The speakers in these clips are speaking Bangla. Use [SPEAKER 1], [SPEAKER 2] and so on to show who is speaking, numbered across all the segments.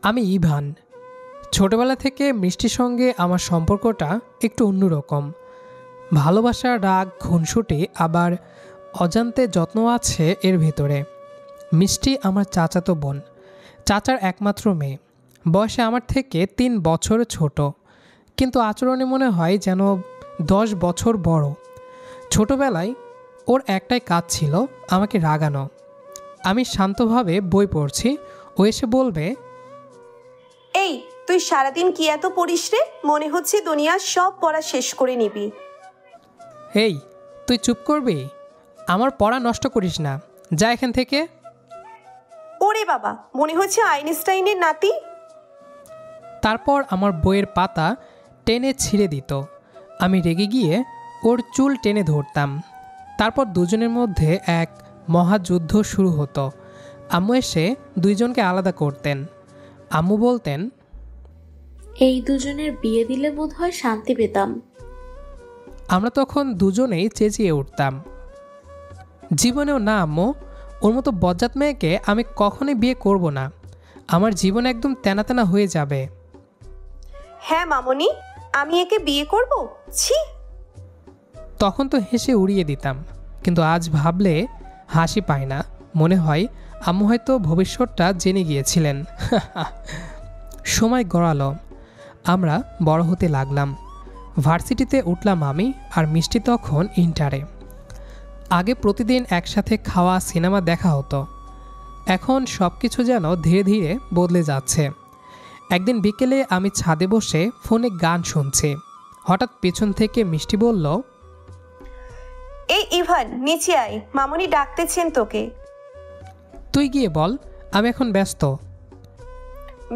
[SPEAKER 1] আমি ইভান। ছোটবেলা থেকে মিষ্টির সঙ্গে আমার সম্পর্কটা একটু অন্যরকম। ভালোবাসা, রাগ, খুনসুটি, আবার অজান্তে যত্ন আছে এর ভেতরে। মিষ্টি আমার চাচাতো বোন, চাচার একমাত্র মেয়ে। বয়সে আমার থেকে 3 বছর ছোট, কিন্তু আচরণে মনে হয় যেন 10 বছর বড়। ছোটবেলায় ওর একটাই কাজ ছিল আমাকে রাগানো। আমি শান্তভাবে বই পড়ছি, ও এসে বলবে,
[SPEAKER 2] এই তুই সারাদিন কি এত পড়িস রে? মনে হচ্ছে দুনিয়ার সব পড়া শেষ করে নিবি।
[SPEAKER 1] এই তুই চুপ করবি? আমার পড়া নষ্ট করিস না, যা এখান থেকে।
[SPEAKER 2] ওরে বাবা, মনে হচ্ছে আইনস্টাইনের নাতি।
[SPEAKER 1] তারপর আমার বইয়ের পাতা টেনে ছিঁড়ে দিত। আমি রেগে গিয়ে ওর চুল টেনে ধরতাম। তারপর দুজনের মধ্যে এক মহাযুদ্ধ শুরু হতো। আম্মু এসে দুইজনকে আলাদা করতেন। আম্মু বলতেন,
[SPEAKER 3] এই দুজনের বিয়ে দিলে বোধহয় শান্তি পেতাম।
[SPEAKER 1] আমরা তখন দুজনেই চেঁচিয়ে উঠতাম, জীবনেও না আম্মু, ওর মতো বজ্জাত মেয়েকে আমি কখনোই বিয়ে করব না। আমার জীবন একদম তেনা তেনা হয়ে যাবে।
[SPEAKER 2] হ্যাঁ মামনি, আমি একে বিয়ে করব? ছি।
[SPEAKER 1] তখন তো হেসে উড়িয়ে দিতাম, কিন্তু আজ ভাবলে হাসি পায় না। মনে হয় আম্মু হয়তো ভবিষ্যৎটা জেনে গিয়েছিলেন। সময় গড়ালো, আমরা বড় হতে লাগলাম। ভার্সিটিতে উঠলাম আমি আর মিষ্টি তখন ইন্টারে। আগে প্রতিদিন একসাথে খাওয়া, সিনেমা দেখা হতো। এখন সব কিছু যেন ধীরে ধীরে বদলে যাচ্ছে। একদিন বিকেলে আমি ছাদে বসে ফোনে গান শুনছি। হঠাৎ পেছন থেকে মিষ্টি বলল,
[SPEAKER 2] এই ইভান, নিচে আয়, মামনি ডাকতেছেন তোকে।
[SPEAKER 1] তুই গিয়ে বল, আমি এখন ব্যস্ত।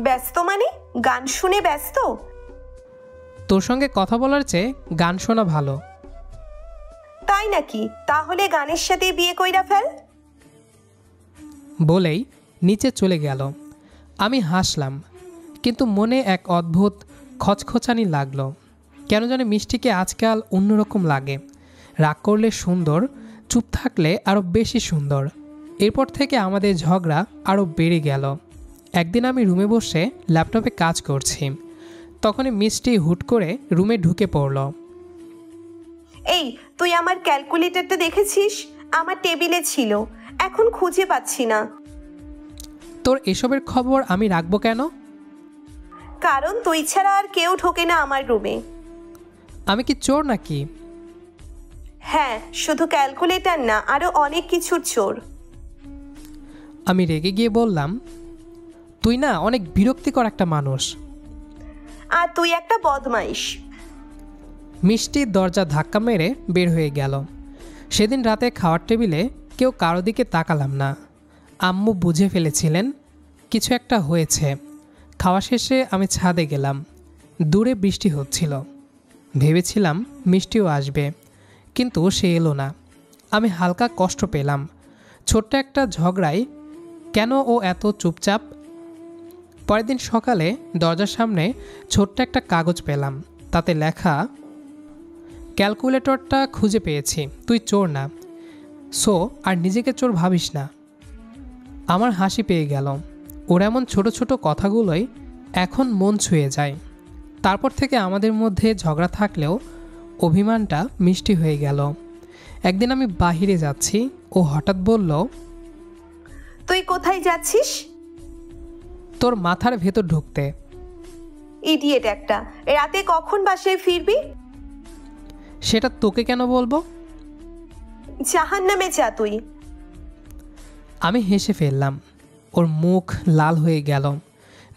[SPEAKER 2] ব্যস্ত মানে? গান শুনে ব্যস্ত?
[SPEAKER 1] তোর সঙ্গে কথা বলার চেয়ে গান শোনা ভালো।
[SPEAKER 2] তাই নাকি? তাহলে গানের সাথে বিয়ে কইরা ফেল।
[SPEAKER 1] বলেই নিচে চলে গেল। আমি হাসলাম, কিন্তু মনে এক অদ্ভুত খচখচানি লাগলো। কেন জানি মিষ্টিকে আজকাল অন্যরকম লাগে। রাগ করলে সুন্দর, চুপ থাকলে আরও বেশি সুন্দর। এরপর থেকে আমাদের ঝগড়া আরও বেড়ে গেল। একদিন আমি রুমে বসে ল্যাপটপে কাজ করছি, তখনই মিষ্টি হুট করে রুমে ঢুকে পড়ল।
[SPEAKER 2] এই তুই আমার ক্যালকুলেটরটা দেখেছিস? আমার টেবিলে ছিল, এখন খুঁজে পাচ্ছি না।
[SPEAKER 1] তোর এসবের খবর আমি রাখবো কেন?
[SPEAKER 2] কারণ তুই ছাড়া আর কেউ ঢোকে না আমার রুমে।
[SPEAKER 1] আমি কি চোর নাকি?
[SPEAKER 2] হ্যাঁ, শুধু ক্যালকুলেটর না, আরো অনেক কিছুর চোর।
[SPEAKER 1] আমি রেগে গিয়ে বললাম, তুই না অনেক বিরক্তিকর একটা মানুষ।
[SPEAKER 2] আর তুই একটা বদমাইশ।
[SPEAKER 1] মিষ্টি দরজা ধাক্কা মেরে বের হয়ে গেল। সেদিন রাতে খাওয়ার টেবিলে কেউ কারো দিকে তাকালাম না। আম্মু বুঝে ফেলেছিলেন কিছু একটা হয়েছে। খাওয়া শেষে আমি ছাদে গেলাম। দূরে বৃষ্টি হচ্ছিল। ভেবেছিলাম মিষ্টিও আসবে, কিন্তু সে এলো না। আমি হালকা কষ্ট পেলাম। ছোট্ট একটা ঝগড়ায় কেন ও এত চুপচাপ? পরের দিন সকালে দরজার সামনে ছোট্ট একটা কাগজ পেলাম, তাতে লেখা, ক্যালকুলেটরটা খুঁজে পেয়েছি, তুই চোর না, সো আর নিজেকে চোর ভাবিস না। আমার হাসি পেয়ে গেল। ওর এমন ছোট ছোট কথাগুলোই এখন মন ছুঁয়ে যায়। তারপর থেকে আমাদের মধ্যে ঝগড়া থাকলেও অভিমানটা মিষ্টি হয়ে গেল। একদিন আমি বাহিরে যাচ্ছি, ও হঠাৎ বলল,
[SPEAKER 2] তুই কোথায় যাচ্ছিস?
[SPEAKER 1] তোর মাথার ভেতর ঢুকতে।
[SPEAKER 2] ইডিয়েট একটা, রাতে কখন বাসায় ফিরবি?
[SPEAKER 1] সেটা তোকে কেন বলবো?
[SPEAKER 2] জাহান্নামে যা তুই।
[SPEAKER 1] আমি হেসে ফেললাম। ওর মুখ লাল হয়ে গেল।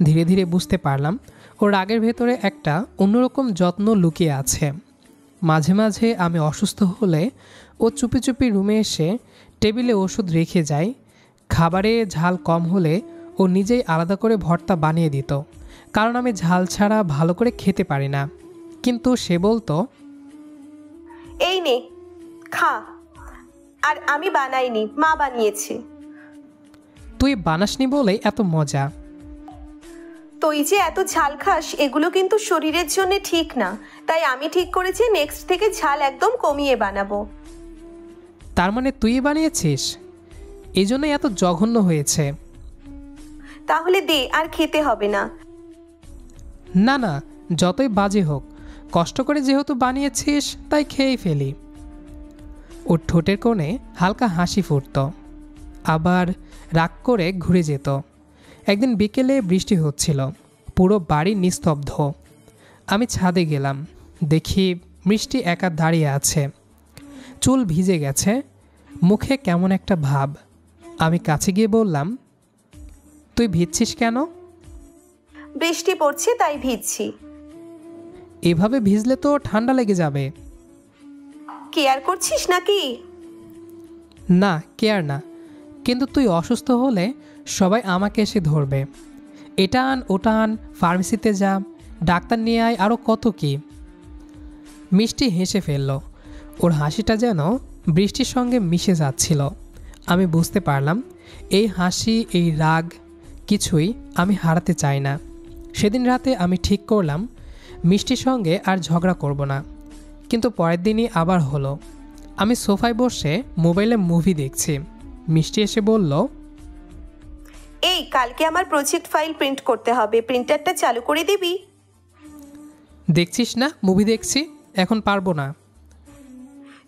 [SPEAKER 1] ধীরে ধীরে বুঝতে পারলাম ওর রাগের ভেতরে একটা অন্যরকম যত্ন লুকিয়ে আছে। মাঝে মাঝে আমি অসুস্থ হলে ও চুপি চুপি রুমে এসে টেবিলে ওষুধ রেখে যায়। খাবারে ঝাল কম হলে ও নিজেই আলাদা করে ভর্তা বানিয়ে দিত, কারণ আমি ঝাল ছাড়া ভালো করে খেতে পারি না। কিন্তু সে বলতো,
[SPEAKER 2] এই নে খা। আর আমি বানাইনি, মা বানিয়েছে।
[SPEAKER 1] তুই বানাসনি বলেই এত মজা।
[SPEAKER 2] তুই যে এত ঝাল খাস, এগুলো কিন্তু শরীরের জন্য ঠিক না। তাই আমি ঠিক করেছি নেক্সট থেকে ঝাল একদম কমিয়ে বানাবো।
[SPEAKER 1] তার মানে তুই বানিয়েছিস, এই জন্যই এত জঘন্য হয়েছে।
[SPEAKER 2] তাহলে দে, আর খেতে হবে না।
[SPEAKER 1] না না, যতই বাজে হোক, কষ্ট করে যেহেতু বানিয়েছিস তাই খেয়েই ফেলি। ওর ঠোঁটের কোণে হালকা হাসি ফুটত, আবার রাগ করে ঘুরে যেত। একদিন বিকেলে বৃষ্টি হচ্ছিল, পুরো বাড়ি নিস্তব্ধ। আমি ছাদে গেলাম, দেখি মিষ্টি একা দাঁড়িয়ে আছে, চুল ভিজে গেছে, মুখে কেমন একটা ভাব। আমি কাছে গিয়ে বললাম, তুই ভিজছিস কেন?
[SPEAKER 2] বৃষ্টি পড়ছে তাই ভিজছি।
[SPEAKER 1] এভাবে ভিজলে তো ঠান্ডা লেগে যাবে।
[SPEAKER 2] কেয়ার করছিস নাকি?
[SPEAKER 1] না, কেয়ার না, কিন্তু তুই অসুস্থ হলে সবাই আমাকে এসে ধরবে। এটা আন, ওটা আন, ফার্মেসিতে যা, ডাক্তার নিয়ে আয়, আরও কত কি। মিষ্টি হেসে ফেলল, ওর হাসিটা যেন বৃষ্টির সঙ্গে মিশে যাচ্ছিল। আমি বুঝতে পারলাম এই হাসি, এই রাগ কিছুই আমি হারাতে চাই না। সেদিন রাতে আমি ঠিক করলাম মিষ্টির সঙ্গে আর ঝগড়া করব না, কিন্তু পরের দিনই আবার হলো। আমি সোফায় বসে মোবাইলে মুভি দেখছি, মিষ্টি এসে বলল,
[SPEAKER 2] এই কালকে আমার প্রজেক্ট ফাইল প্রিন্ট করতে হবে, প্রিন্টারটা চালু করে দিবি?
[SPEAKER 1] দেখছিস না মুভি দেখছি, এখন পারবো না।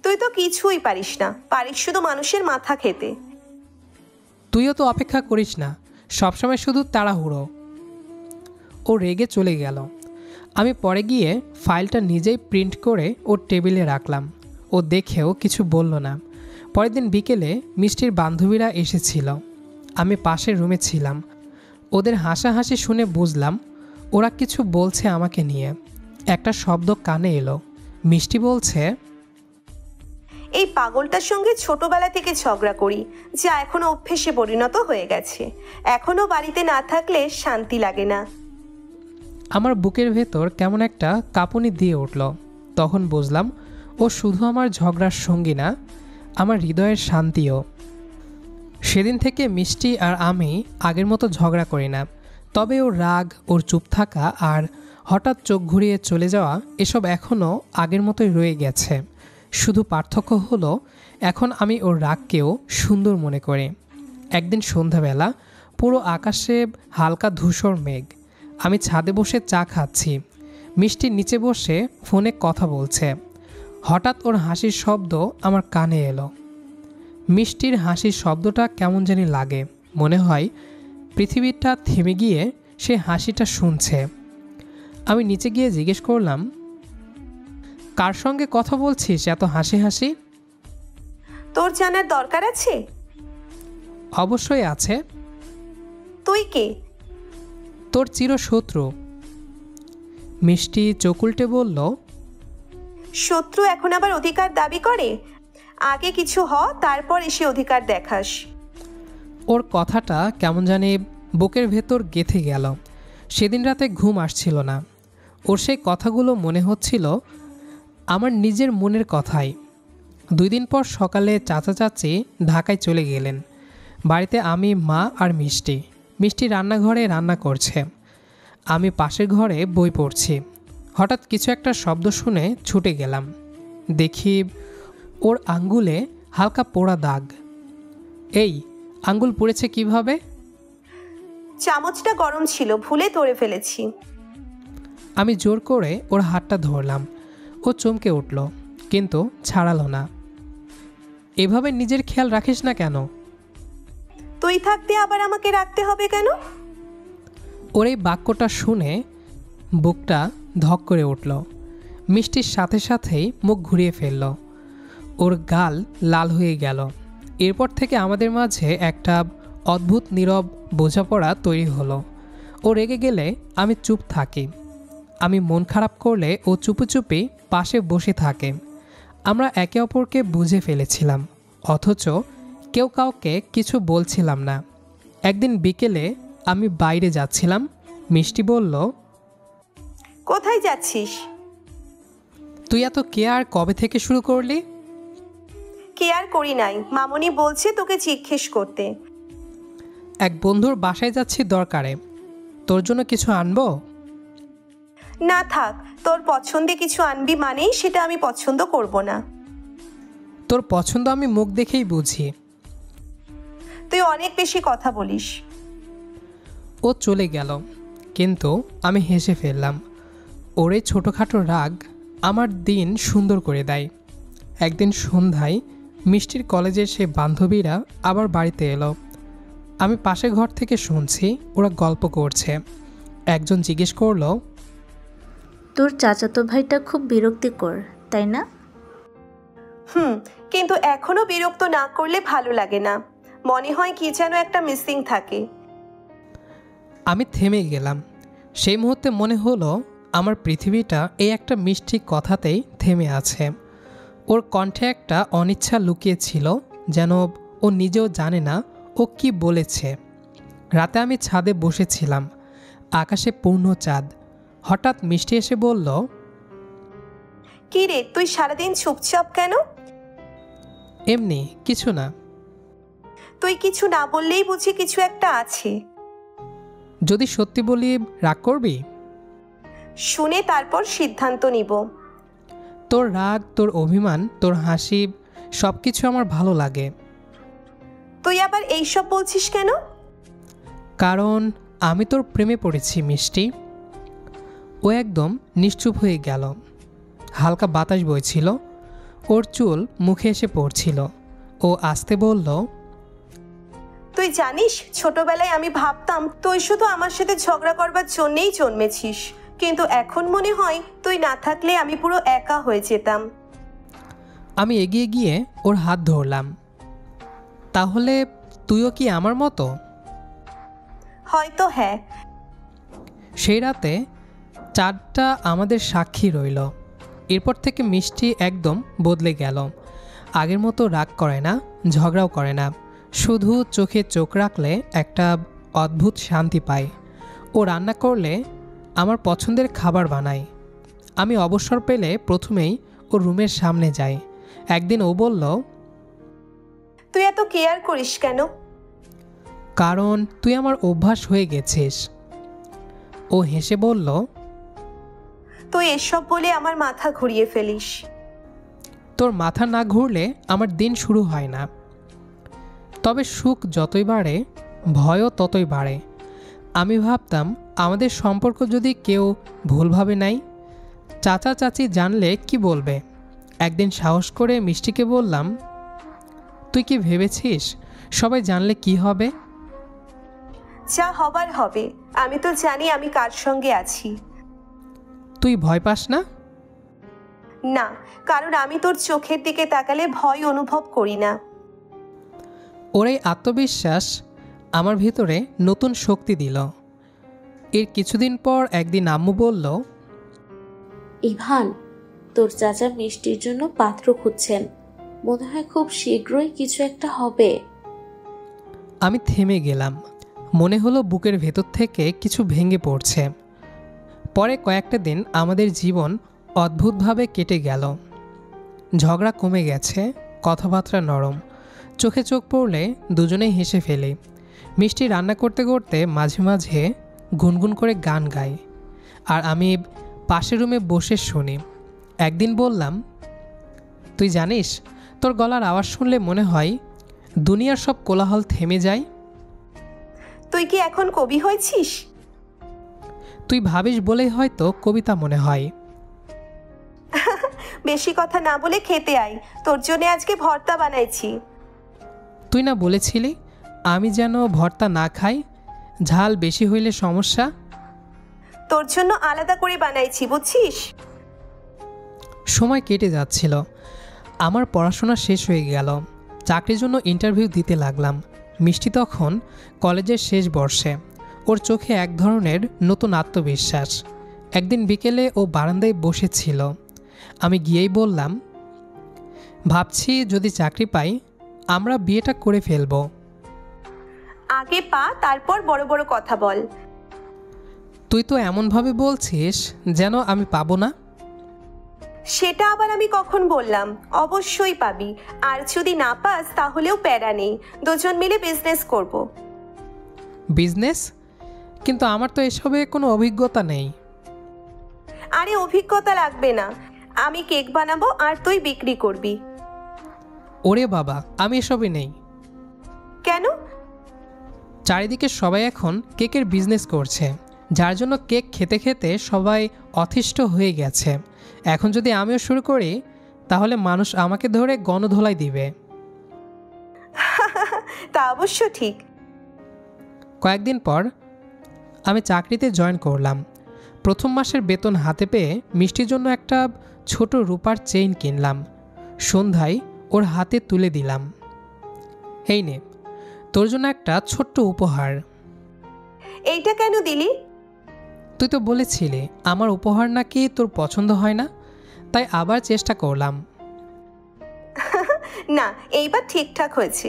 [SPEAKER 2] তুই তো কিছুই পারিস না, পারিস শুধু মানুষের মাথা খেতে।
[SPEAKER 1] তুইও তো অপেক্ষা করিস না, সবসময় শুধু তাড়াহুড়ো। ও রেগে চলে গেল। আমি পরে গিয়ে ফাইলটা নিজেই প্রিন্ট করে ওর টেবিলে রাখলাম। ও দেখেও কিছু বলল না। পরের দিন বিকেলে মিষ্টির বান্ধবীরা এসেছিল, আমি পাশের রুমে ছিলাম। ওদের হাসাহাসি শুনে বুঝলাম ওরা কিছু বলছে আমাকে নিয়ে। একটা শব্দ কানে এলো, মিষ্টি বলছে,
[SPEAKER 2] এই পাগলটার সঙ্গে ছোটবেলা থেকে ঝগড়া করি, যা এখনো অভ্যেসে পরিণত হয়ে গেছে। এখনো বাড়িতে না থাকলে শান্তি লাগে না।
[SPEAKER 1] আমার বুকের ভেতর কেমন একটা কাঁপুনি দিয়ে উঠল। তখন বুঝলাম ও শুধু আমার ঝগড়ার সঙ্গী না, আমার হৃদয়ের শান্তিও। সেদিন থেকে মিষ্টি আর আমি আগের মতো ঝগড়া করি না, তবে ওর রাগ, ওর চুপ থাকা আর হঠাৎ চোখ ঘুরিয়ে চলে যাওয়া, এসব এখনও আগের মতোই রয়ে গেছে। শুধু পার্থক্য হলো এখন আমি ওর রাগকেও সুন্দর মনে করি। একদিন সন্ধ্যাবেলা পুরো আকাশে হালকা ধূসর মেঘ, আমি ছাদে বসে চা খাচ্ছি, মিষ্টি নিচে বসে ফোনে কথা বলছে। হঠাৎ ওর হাসির শব্দ আমার কানে এলো। মিষ্টির হাসির শব্দটা কেমন জানি লাগে, মনে হয় পৃথিবীটা থেমে গিয়ে সে হাসিটা শুনছে। আমি নিচে গিয়ে জিজ্ঞেস করলাম, কার সঙ্গে কথা বলছিস এত হাসি হাসি?
[SPEAKER 2] তোর জানার দরকার আছে?
[SPEAKER 1] অবশ্যই আছে।
[SPEAKER 2] তুই কে?
[SPEAKER 1] তোর চিরশত্রু। মিষ্টি চোখ উল্টে বলল,
[SPEAKER 2] শত্রু এখন আবার অধিকার দাবি করে? আগে কিছু হ, তারপর এসে অধিকার দেখাস।
[SPEAKER 1] ওর কথাটা কেমন জানি বুকের ভেতর গেঁথে গেল। সেদিন রাতে ঘুম আসছিল না। ওর সেই কথাগুলো মনে হচ্ছিল আমার নিজের মনের কথাই। 2 দিন পর সকালে চাচা চাচি ঢাকায় চলে গেলেন। বাড়িতে আমি, মা আর মিষ্টি। মিষ্টি রান্নাঘরে রান্না করছে, আমি পাশের ঘরে বই পড়ছি। হঠাৎ কিছু একটা শব্দ শুনে ছুটে গেলাম, দেখি ওর আঙ্গুলে হালকা পোড়া দাগ। এই আঙ্গুল পুড়েছে কিভাবে?
[SPEAKER 2] চামচটা গরম ছিল, ভুলে ধরে ফেলেছি।
[SPEAKER 1] আমি জোর করে ওর হাতটা ধরলাম। ও চমকে উঠল, কিন্তু ছাড়ালো না। এভাবে নিজের খেয়াল রাখিস না কেন?
[SPEAKER 2] তুই থাকতে আবার আমাকে রাখতে হবে কেন?
[SPEAKER 1] ওর এই বাক্যটা শুনে বুকটা ধক করে উঠল। মিষ্টির সাথে সাথেই মুখ ঘুরিয়ে ফেলল, ওর গাল লাল হয়ে গেল। এরপর থেকে আমাদের মাঝে একটা অদ্ভুত নীরব বোঝাপড়া তৈরি হলো। ও রেগে গেলে আমি চুপ থাকি, আমি মন খারাপ করলে ও চুপি চুপি পাশে বসে থাকে। আমরা একে অপরকে বুঝে ফেলেছিলাম, অথচ কেউ কাউকে কিছু বলছিলাম না। একদিন বিকেলে আমি বাইরে যাচ্ছিলাম, মিষ্টি বলল,
[SPEAKER 2] কোথায় যাচ্ছিস?
[SPEAKER 1] তুই এত কেয়ার কবে থেকে শুরু করলি?
[SPEAKER 2] কেয়ার করি নাই, মামনি বলছে তোকে জিজ্ঞেস করতে।
[SPEAKER 1] এক বন্ধুর বাসায় যাচ্ছি দরকারে, তোর জন্য কিছু আনবো?
[SPEAKER 2] না থাক, তোর পছন্দে কিছু আনবি মানেই সেটা আমি পছন্দ করব না।
[SPEAKER 1] তোর পছন্দ আমি মুখ দেখেই বুঝি।
[SPEAKER 2] তুই অনেক বেশি কথা বলিস।
[SPEAKER 1] ও চলে গেল, কিন্তু আমি হেসে ফেললাম। ওর এই ছোটোখাটো রাগ আমার দিন সুন্দর করে দেয়। একদিন সন্ধ্যায় মিষ্টির কলেজের সে বান্ধবীরা আবার বাড়িতে এলো। আমি পাশে ঘর থেকে শুনছি ওরা গল্প করছে। একজন জিজ্ঞেস করলো,
[SPEAKER 4] তোর চাচাতো ভাইটা খুব বিরক্তিকর, তাই না?
[SPEAKER 2] কিন্তু এখনো বিরক্ত না করলে ভালো লাগে না। মনে হয় কি যেন একটা মিসিং থাকে।
[SPEAKER 1] আমি থেমে গেলাম। সেই মুহূর্তে মনে হলো আমার পৃথিবীটা এই একটা মিষ্টি কথাতেই থেমে আছে। ওর কণ্ঠে একটা অনিচ্ছা লুকিয়ে ছিল, যেন ও নিজেও জানে না ও কি বলেছে। রাতে আমি ছাদে বসেছিলাম, আকাশে পূর্ণ চাঁদ। হঠাৎ মিষ্টি এসে বলল,
[SPEAKER 2] কি রে, তুই সারাদিন চুপচাপ কেন?
[SPEAKER 1] এমনি কিছু না।
[SPEAKER 2] তুই কিছু না বললেই বুঝি কিছু একটা আছে।
[SPEAKER 1] যদি সত্যি বলি রাগ করবি?
[SPEAKER 2] শুনে তারপর সিদ্ধান্ত নিব।
[SPEAKER 1] তোর রাগ, তোর অভিমান, তোর হাসি সব কিছু আমার ভালো লাগে।
[SPEAKER 2] তুই আবার এইসব বলছিস কেন?
[SPEAKER 1] কারণ আমি তোর প্রেমে পড়েছি মিষ্টি। ও একদম নিশ্চুপ হয়ে গেল। হালকা বাতাস বইছিল, ওর চুল মুখে এসে পড়ছিল। ও আস্তে বলল,
[SPEAKER 2] তুই জানিস, ছোটবেলায় আমি ভাবতাম তুই শুধু আমার সাথে ঝগড়া করবার জন্যেই জন্মেছিস, কিন্তু এখন মনে হয় তুই না থাকলে আমি পুরো একা হয়ে যেতাম।
[SPEAKER 1] আমি এগিয়ে গিয়ে ওর হাত ধরলাম। তাহলে তুইও কি আমার মতো?
[SPEAKER 2] হয়তো হ্যাঁ।
[SPEAKER 1] সেই রাতে চাঁদটা আমাদের সাক্ষী রইল। এরপর থেকে মিষ্টি একদম বদলে গেল। আগের মতো রাগ করে না, ঝগড়াও করে না, শুধু চোখে চোখ রাখলে একটা অদ্ভুত শান্তি পায়। ও রান্না করলে আমার পছন্দের খাবার বানায়। আমি অবসর পেলে প্রথমেই ও রুমের সামনে যাই। একদিন ও বলল,
[SPEAKER 2] তুই এত কেয়ার করিস কেন?
[SPEAKER 1] কারণ তুই আমার অভ্যাস হয়ে গেছিস। ও হেসে বলল,
[SPEAKER 2] তুই এসব বলে আমার মাথা ঘুরিয়ে ফেলিস।
[SPEAKER 1] তোর মাথা না ঘুরলে আমার দিন শুরু হয় না। তবে সুখ যতই বাড়ে, ভয়ও ততই বাড়ে। আমি ভাবতাম আমাদের সম্পর্ক যদি কেউ ভুলভাবে নেয়, চাচা চাচি জানলে কি বলবে। একদিন সাহস করে মিষ্টিকে বললাম, তুই কি ভেবেছিস সবাই জানলে কি হবে?
[SPEAKER 2] যা হবার হবে। আমি তো জানি আমি কার সঙ্গে আছি।
[SPEAKER 1] তুই ভয় পাস না?
[SPEAKER 2] না, কারণ আমি তোর চোখের দিকে তাকালে ভয় অনুভব করি না।
[SPEAKER 1] ওর এই আত্মবিশ্বাস আমার ভিতরে নতুন শক্তি দিল। এর কিছুদিন পর একদিন আম্মু বলল,
[SPEAKER 3] ইভান, তোর চাচা মিষ্টির জন্য পাত্র খুঁজছেন, মনে হয় খুব শীঘ্রই কিছু একটা হবে।
[SPEAKER 1] আমি থেমে গেলাম। মনে হলো বুকের ভেতর থেকে কিছু ভেঙে পড়ছে। পরে কয়েকটা দিন আমাদের জীবন অদ্ভুতভাবে কেটে গেল। ঝগড়া কমে গেছে, কথাবার্তা নরম, চোখে চোখ পড়লে দুজনেই হেসে ফেলি। মিষ্টি রান্না করতে করতে মাঝে মাঝে গুনগুন করে গান গায়, আর আমি পাশের রুমে বসে শুনি। একদিন বললাম, তুই জানিস, তোর গলার আওয়াজ শুনলে মনে হয় দুনিয়ার সব কোলাহল থেমে যায়।
[SPEAKER 2] তুই কি এখন কবি হয়েছিস?
[SPEAKER 1] তুই ভাবিস বলেই হয়তো কবিতা মনে হয়।
[SPEAKER 2] বেশি কথা না বলে খেতে আয়, তোর জন্য আজকে ভর্তা বানাইছি।
[SPEAKER 1] তুই না বলেছিলি আমি যেন ভর্তা না খাই, ঝাল বেশি হইলে সমস্যা?
[SPEAKER 2] তোর জন্য আলাদা করে বানাইছি, বুঝছিস?
[SPEAKER 1] সময় কেটে যাচ্ছিল। আমার পড়াশোনা শেষ হয়ে গেল। চাকরির জন্য ইন্টারভিউ দিতে লাগলাম। মিষ্টি তখন কলেজের শেষ বর্ষে। ওর চোখে এক ধরনের নতুন আত্মবিশ্বাস। একদিন বিকেলে ও বারান্দায় বসেছিল। আমি গিয়েই বললাম, ভাবছি যদি চাকরি পাই আমরা বিয়েটা করে ফেলব।
[SPEAKER 2] আগে পা, তারপর বড় বড় কথা বল।
[SPEAKER 1] তুই তো এমনভাবে বলছিস যেন আমি পাবো না।
[SPEAKER 2] সেটা আবার আমি কখন বললাম? অবশ্যই পাবি, আর যদি না পাস তাহলেও প্যারা নেই, দুজন মিলে বিজনেস করব।
[SPEAKER 1] বিজনেস? কিন্তু আমার তো এসবে কোনো অভিজ্ঞতা নেই।
[SPEAKER 2] আরে অভিজ্ঞতা লাগবে না, আমি কেক বানাবো আর তুই বিক্রি করবি।
[SPEAKER 1] ওরে বাবা, আমি এসবে নেই।
[SPEAKER 2] কেন?
[SPEAKER 1] চারিদিকে সবাই এখন কেকের বিজনেস করছে, যার জন্য কেক খেতে খেতে সবাই অতিষ্ঠ হয়ে গেছে। এখন যদি আমিও শুরু করি তাহলে মানুষ আমাকে ধরে গণধোলাই দিবে।
[SPEAKER 2] তা অবশ্য ঠিক।
[SPEAKER 1] কয়েকদিন পর আমি চাকরিতে জয়েন করলাম। প্রথম মাসের বেতন হাতে পেয়ে মিষ্টির জন্য একটা ছোট রূপার চেইন কিনলাম। সন্ধ্যায় ওর হাতে তুলে দিলাম, এই নে তোর জন্য একটা ছোট্ট উপহার।
[SPEAKER 2] এইটা কেন দিলি?
[SPEAKER 1] তুই তো বলেছিলি আমার উপহার নাকি তোর পছন্দ হয় না, তাই আবার চেষ্টা করলাম।
[SPEAKER 2] না, এইবার ঠিকঠাক হয়েছে।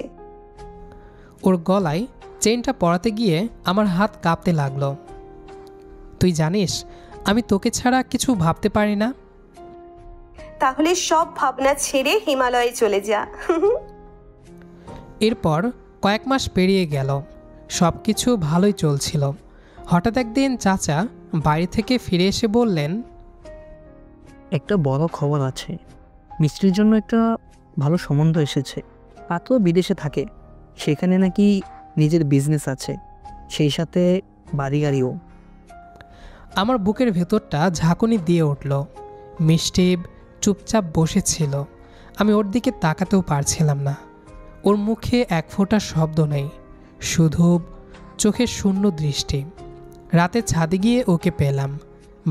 [SPEAKER 1] ওর গলায় চেইনটা পরাতে গিয়ে আমার হাত কাঁপতে লাগলো। তুই জানিস আমি তোকে ছাড়া কিছু ভাবতে পারি না।
[SPEAKER 2] তাহলে সব ভাবনা ছেড়ে হিমালয়ে চলে যা।
[SPEAKER 1] এরপর কয়েক মাস পেরিয়ে গেল, সব কিছু ভালোই চলছিল। হঠাৎ একদিন চাচা বাড়ি থেকে ফিরে এসে বললেন,
[SPEAKER 5] একটা বড় খবর আছে, মিষ্টির জন্য একটা ভালো সম্বন্ধ এসেছে। পাত্র বিদেশে থাকে, সেখানে নাকি নিজের বিজনেস আছে, সেই সাথে বাড়ি গাড়িও।
[SPEAKER 1] আমার বুকের ভেতরটা ঝাঁকুনি দিয়ে উঠল। মিষ্টি চুপচাপ বসেছিল, আমি ওর দিকে তাকাতেও পারছিলাম না। ওর মুখে এক ফোঁটা শব্দ নেই, শুধু চোখের শূন্য দৃষ্টি। রাতে ছাদে গিয়ে ওকে পেলাম,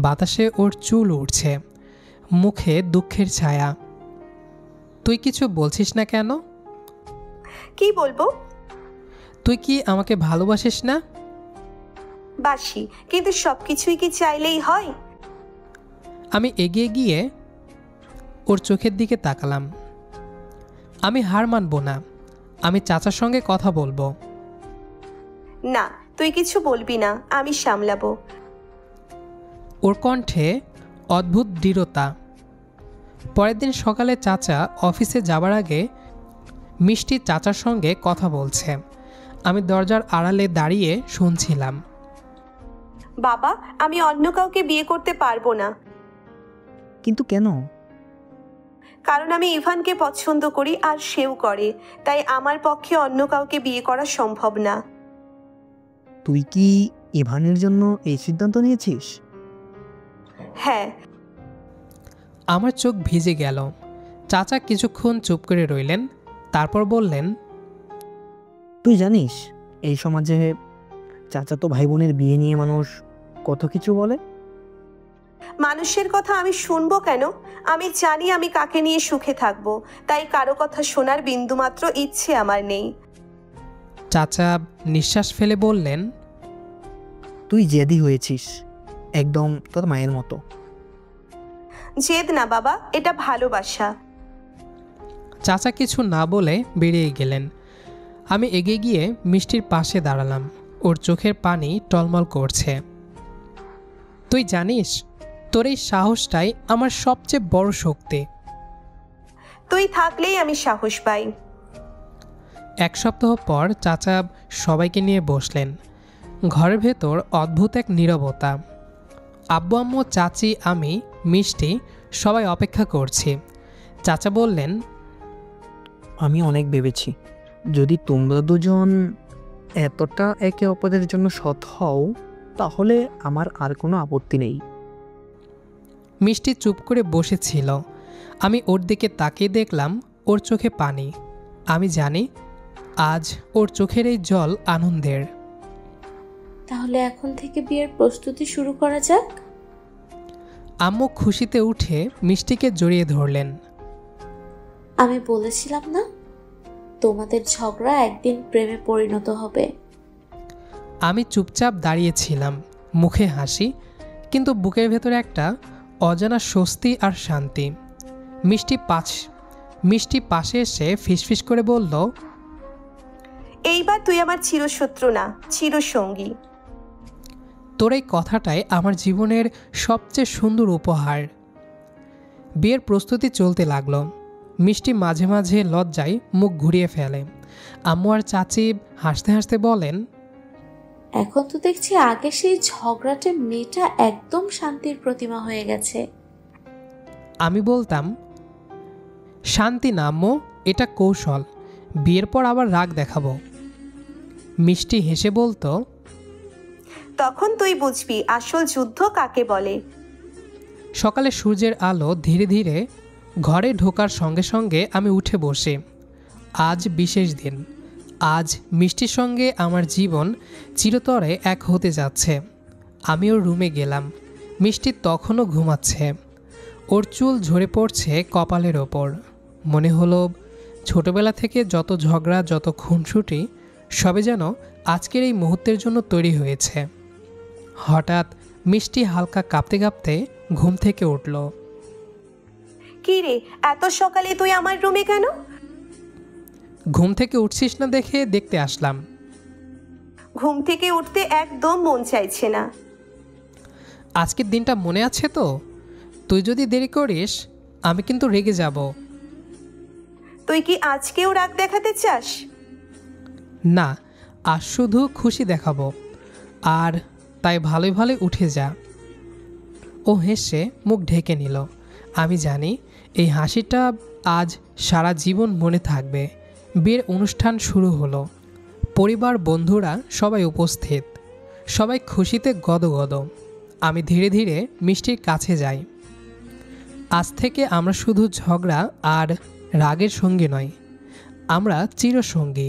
[SPEAKER 1] বাতাসে ওর চুল উঠছে, মুখে দুঃখের ছায়া। তুই কিছু বলছিস না কেন?
[SPEAKER 2] কি বলবো?
[SPEAKER 1] তুই কি আমাকে ভালোবাসিস না?
[SPEAKER 2] বাসি, কিন্তু সবকিছুই কি চাইলেই হয়?
[SPEAKER 1] আমি এগিয়ে গিয়ে ওর চোখের দিকে তাকালাম। আমি হার মানব না, আমি চাচার সঙ্গে কথা বলবো।
[SPEAKER 2] না, তুই কিছু বলবি না, আমি সামলাবো।
[SPEAKER 1] ওর কণ্ঠে অদ্ভুত দৃঢ়তা। পরের দিন সকালে চাচা অফিসে যাবার আগে মিষ্টি চাচার সঙ্গে কথা বলছে। আমি দরজার আড়ালে দাঁড়িয়ে শুনছিলাম।
[SPEAKER 2] বাবা, আমি অন্য কাউকে বিয়ে করতে পারবো না।
[SPEAKER 5] কিন্তু কেন?
[SPEAKER 2] কারণ আমি ইভানকে পছন্দ করি আর সেও করে, তাই আমার পক্ষে অন্য কাউকে বিয়ে করা সম্ভব না।
[SPEAKER 5] তুই কি ইভানের জন্য এই সিদ্ধান্ত নিয়েছিস?
[SPEAKER 2] হ্যাঁ।
[SPEAKER 1] আমার চোখ ভিজে গেল। চাচা কিছুক্ষণ চুপ করে রইলেন, তারপর বললেন,
[SPEAKER 5] তুই জানিস এই সমাজে চাচাতো ভাই বোনের বিয়ে নিয়ে মানুষ কত কিছু বলে।
[SPEAKER 2] মানুষের কথা আমি শুনবো কেন? আমি জানি আমি কাকে নিয়ে সুখে থাকবো, তাই কারো কথা শোনার বিন্দুমাত্র ইচ্ছে আমার নেই।
[SPEAKER 1] চাচা নিঃশ্বাস ফেলে বললেন,
[SPEAKER 5] তুই জেদি হয়েছিস, একদম তোর মায়ের মতো।
[SPEAKER 2] জেদ না বাবা, এটা ভালোবাসা।
[SPEAKER 1] চাচা কিছু না বলে বেরিয়ে গেলেন। আমি এগিয়ে গিয়ে মিষ্টির পাশে দাঁড়ালাম। ওর চোখের পানি টলমল করছে। তুই জানিস তোর এই সাহসটাই আমার সবচেয়ে বড় শক্তি।
[SPEAKER 2] তুই থাকলেই আমি সাহস পাই।
[SPEAKER 1] এক সপ্তাহ পর চাচা সবাইকে নিয়ে বসলেন। ঘরের ভেতর অদ্ভুত এক নীরবতা। আব্বু আম্মু চাচি আমি মিষ্টি সবাই অপেক্ষা করছি। চাচা বললেন,
[SPEAKER 5] আমি অনেক ভেবেছি, যদি তোমরা দুজন এতটা একে অপরের জন্য সৎ হও তাহলে আমার আর কোনো আপত্তি নেই।
[SPEAKER 1] মিষ্টি চুপ করে বসেছিল। আমি ওর দিকে তাকিয়ে দেখলাম, ওর চোখে পানি। আমি জানি আজ ওর চোখের এই জল আনন্দের।
[SPEAKER 3] তাহলে এখন থেকে বিয়ের প্রস্তুতি শুরু করা যাক।
[SPEAKER 1] আম্মু খুশিতে উঠে মিষ্টিকে জড়িয়ে ধরলেন।
[SPEAKER 3] আমি বলেছিলাম না, তোমাদের ঝগড়া একদিন প্রেমে পরিণত হবে।
[SPEAKER 1] আমি চুপচাপ দাঁড়িয়েছিলাম, মুখে হাসি, কিন্তু বুকের ভেতরে একটা অজানা স্বস্তি আর শান্তি। মিষ্টি পাশে এসে ফিসফিস করে বলল,
[SPEAKER 2] এইবার তুই আমার চিরশত্রু না, চিরসঙ্গী।
[SPEAKER 1] তোর এই কথাটাই আমার জীবনের সবচেয়ে সুন্দর উপহার। বিয়ের প্রস্তুতি চলতে লাগলো। মিষ্টি মাঝে মাঝে লজ্জায় মুখ ঘুরিয়ে ফেলে। আম্মু আর চাচি হাসতে হাসতে বলেন,
[SPEAKER 3] এখন তো দেখছি আগে সেই ঝগড়াটে মেয়েটা একদম শান্তির প্রতিমা হয়ে গেছে।
[SPEAKER 1] আমি বলতাম, শান্তি না আম্মু, এটা কৌশল, বিয়ের পর আবার রাগ দেখাবো। মিষ্টি হেসে বলতো,
[SPEAKER 2] তখন তুই বুঝবি আসল যুদ্ধ কাকে বলে।
[SPEAKER 1] সকালে সূর্যের আলো ধীরে ধীরে ঘরে ঢোকার সঙ্গে সঙ্গে আমি উঠে বসি। আজ বিশেষ দিন। আজ মিষ্টির সঙ্গে আমার জীবন চিরতরে এক হতে যাচ্ছে। আমি ওর রুমে গেলাম। মিষ্টি তখনও ঘুমাচ্ছে। ওর চুল ঝরে পড়ছে কপালের ওপর। মনে হলো ছোটবেলা থেকে যত ঝগড়া, যত খুনসুটি সবে যেন আজকের এই মুহূর্তের জন্য তৈরি হয়েছে। হঠাৎ মিষ্টি হালকা কাঁপতে কাঁপতে ঘুম থেকে উঠল।
[SPEAKER 2] কি রে, এত সকালে তুই আমার রুমে কেন?
[SPEAKER 1] ঘুম থেকে উঠছিস না দেখে দেখতে আসলাম।
[SPEAKER 2] ঘুম থেকে উঠতে একদম মন চাইছে না।
[SPEAKER 1] আজকের দিনটা মনে আছে তো? তুই যদি দেরি করিস আমি কিন্তু রেগে যাব।
[SPEAKER 2] তুই কি আজকেও রাগ দেখাতে চাস?
[SPEAKER 1] না, আজ শুধু খুশি দেখাবো। আর তাই ভালোই ভালোই উঠে যা। ও হেসে মুখ ঢেকে নিল। আমি জানি এই হাসিটা আজ সারা জীবন মনে থাকবে। বিয়ের অনুষ্ঠান শুরু হলো। পরিবার, বন্ধুরা সবাই উপস্থিত। সবাই খুশিতে গদগদ। আমি ধীরে ধীরে মিষ্টির কাছে যাই। আজ থেকে আমরা শুধু ঝগড়া আর রাগের সঙ্গী নয়, আমরা চিরসঙ্গী।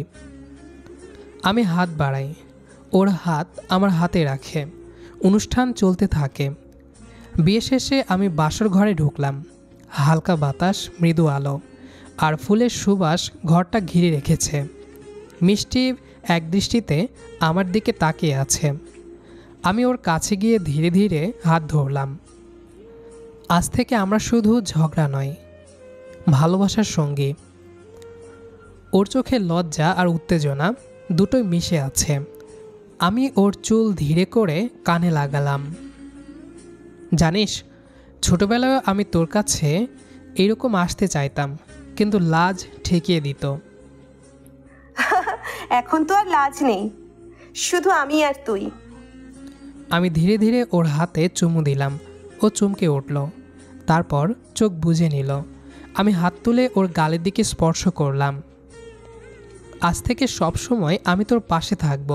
[SPEAKER 1] আমি হাত বাড়াই। ওর হাত আমার হাতে রাখে। অনুষ্ঠান চলতে থাকে। বিয়ে শেষে আমি বাসর ঘরে ঢুকলাম। হালকা বাতাস, মৃদু আলো আর ফুলের সুবাস ঘরটা ঘিরে রেখেছে। মিষ্টি এক দৃষ্টিতে আমার দিকে তাকিয়ে আছে। আমি ওর কাছে গিয়ে ধীরে ধীরে হাত ধরলাম। আজ থেকে আমরা শুধু ঝগড়া নয়, ভালোবাসার সঙ্গী। ওর চোখে লজ্জা আর উত্তেজনা দুটোই মিশে আছে। আমি ওর চুল ধীরে করে কানে লাগালাম। জানিস, ছোটবেলায় আমি তোর কাছে এরকম আসতে চাইতাম, কিন্তু লাজ ঠেকিয়ে দিত।
[SPEAKER 2] এখন তো আর লাজ নেই, শুধু আমি আর তুই।
[SPEAKER 1] আমি ধীরে ধীরে ওর হাতে চুমু দিলাম। ও চমকে উঠল। তারপর চোখ বুজে নিল। আমি হাত তুলে ওর গালের দিকে স্পর্শ করলাম। আজ থেকে সব সময় আমি তোর পাশে থাকব।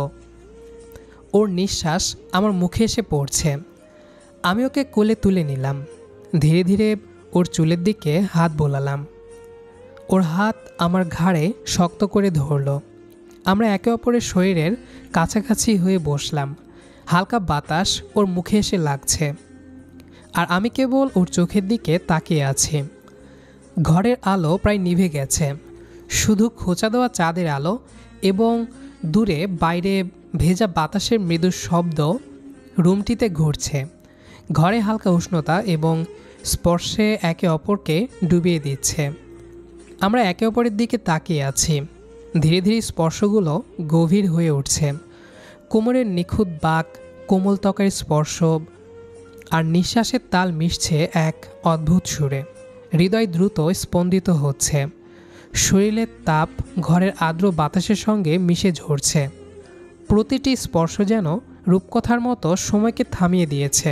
[SPEAKER 1] ওর নিঃশ্বাস আমার মুখে এসে পড়ছে। আমি ওকে কোলে তুলে নিলাম। ধীরে ধীরে ওর চুলের দিকে হাত বোলালাম। ওর হাত আমার ঘাড়ে শক্ত করে ধরল। আমরা একে অপরের শরীরের কাছাকাছি হয়ে বসলাম। হালকা বাতাস ওর মুখে এসে লাগছে, আর আমি কেবল ওর চোখের দিকে তাকিয়ে আছি। ঘরের আলো প্রায় নিভে গেছে। শুধু খোঁচা দেওয়া চাঁদের আলো এবং দূরে বাইরে ভেজা বাতাসের মৃদু শব্দ রুমটিতে ঘুরছে। ঘরে হালকা উষ্ণতা এবং স্পর্শে একে অপরকে ডুবিয়ে দিচ্ছে। আমরা একে অপরের দিকে তাকিয়ে আছি। ধীরে ধীরে স্পর্শগুলো গভীর হয়ে উঠছে। কোমরের নিখুঁত বাঁক, কোমল ত্বকের স্পর্শ আর নিঃশ্বাসের তাল মিশছে এক অদ্ভুত সুরে। হৃদয় দ্রুত স্পন্দিত হচ্ছে। শরীরের তাপ ঘরের আর্দ্র বাতাসের সঙ্গে মিশে ঝরছে। প্রতিটি স্পর্শ যেন রূপকথার মতো সময়কে থামিয়ে দিয়েছে।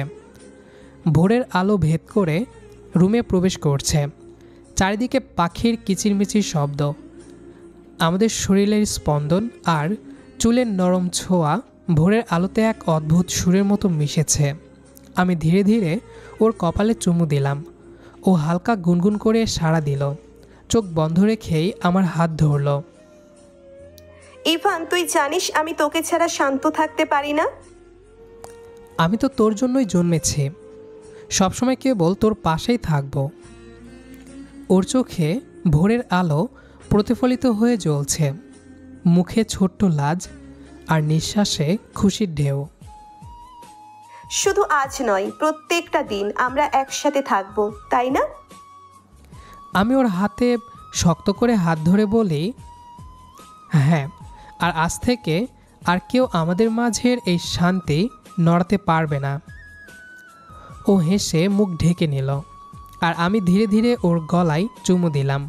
[SPEAKER 1] ভোরের আলো ভেদ করে রুমে প্রবেশ করছে। চারিদিকে পাখির কিচিরমিচির শব্দ। আমাদের শরীরের স্পন্দন আর চুলের নরম ছোঁয়া ভোরের আলোতে এক অদ্ভুত সুরের মতো মিশেছে। আমি ধীরে ধীরে ওর কপালে চুমু দিলাম। ও হালকা গুনগুন করে সাড়া দিল। চোখ বন্ধ রেখেই আমার হাত ধরল।
[SPEAKER 2] ইভান, তুই জানিস আমি তোকে ছাড়া শান্ত থাকতে পারি না।
[SPEAKER 1] আমি তো তোর জন্যই জন্মেছি। সবসময় কেবল তোর পাশেই থাকব। ওর চোখে ভোরের আলো প্রতিফলিত হয়ে জ্বলছে। মুখে ছোট্ট লাজ আর নিঃশ্বাসে খুশির ঢেউ।
[SPEAKER 2] শুধু আজ নয়, প্রত্যেকটা দিন আমরা একসাথে থাকবো, তাই না?
[SPEAKER 1] আমি ওর হাতে শক্ত করে হাত ধরে বলি, হ্যাঁ, আর আজ থেকে আর কেউ আমাদের মাঝের এই শান্তি নড়াতে পারবে না। ও হেসে মুখ ঢেকে নিল, আর আমি ধীরে ধীরে ওর গলায় চুমু দিলাম।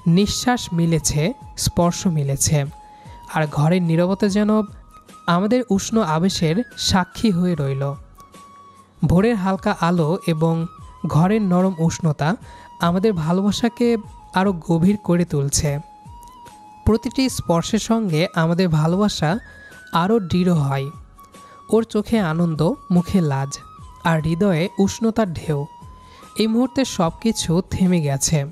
[SPEAKER 1] নিঃশ্বাস মিলেছে, স্পর্শ মিলেছে, আর ঘরের নীরবতা যেন আমাদের উষ্ণ আবেশের সাক্ষী হয়ে রইল। ভোরের হালকা আলো এবং ঘরের নরম উষ্ণতা আমাদের ভালোবাসাকে আরও গভীর করে তুলছে। প্রতিটি স্পর্শের সঙ্গে আমাদের ভালোবাসা আরও দৃঢ় হয়। ওর চোখে আনন্দ, মুখে লাজ, আর হৃদয়ে উষ্ণতার ঢেউ। এই মুহূর্তে সব কিছু থেমে গেছে,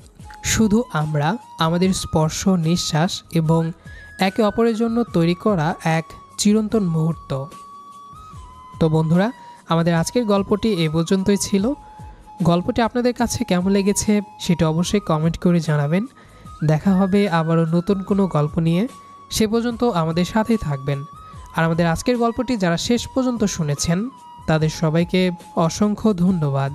[SPEAKER 1] শুধু আমরা, আমাদের স্পর্শ, নিঃশ্বাস এবং একে অপরের জন্য তৈরি করা এক চিরন্তন মুহূর্ত। তো বন্ধুরা, আমাদের আজকের গল্পটি এ পর্যন্তই ছিল। গল্পটি আপনাদের কাছে কেমন লেগেছে সেটা অবশ্যই কমেন্ট করে জানাবেন। দেখা হবে আবারও নতুন কোনো গল্প নিয়ে। সে পর্যন্ত আমাদের সাথেই থাকবেন। আর আমাদের আজকের গল্পটি যারা শেষ পর্যন্ত শুনেছেন তাদের সবাইকে অসংখ্য ধন্যবাদ।